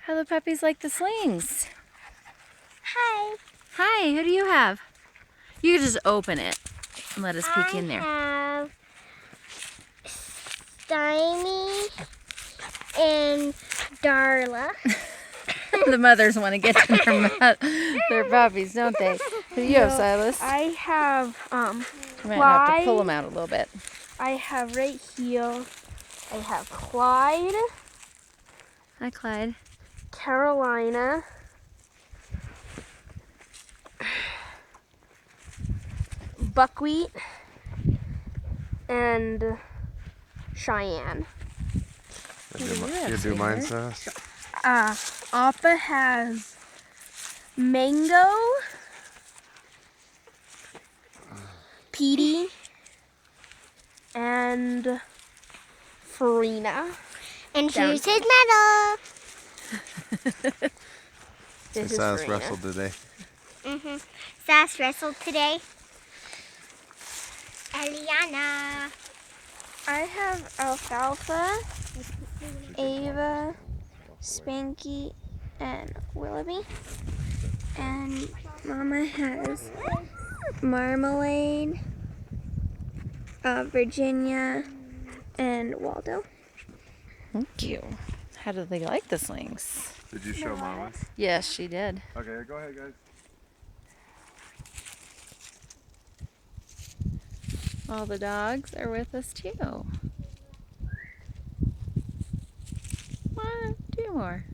How the puppies like the slings? Hi. Hi, who do you have? You can just open it and let us peek in there. I have Stymie and Darla. The mothers want to get to their puppies, don't they? Who do you have, Silas? I have You might have to pull them out a little bit. I have right here. I have Clyde, Hi, Clyde. Carolina, Buckwheat, and Cheyenne. You do mine, Sass? Appa has Mango, Petey, and Farina. And here's his medal. So Sass wrestled today. Sass wrestled today. Eliana. I have Alfalfa, Ava, Spanky, and Willoughby. And Mama has Marmalade, Virginia, and Waldo. Thank you. How do they like the slings? Did you show Mama? Yes, she did. Okay, go ahead, guys. All the dogs are with us too. 1, 2 more.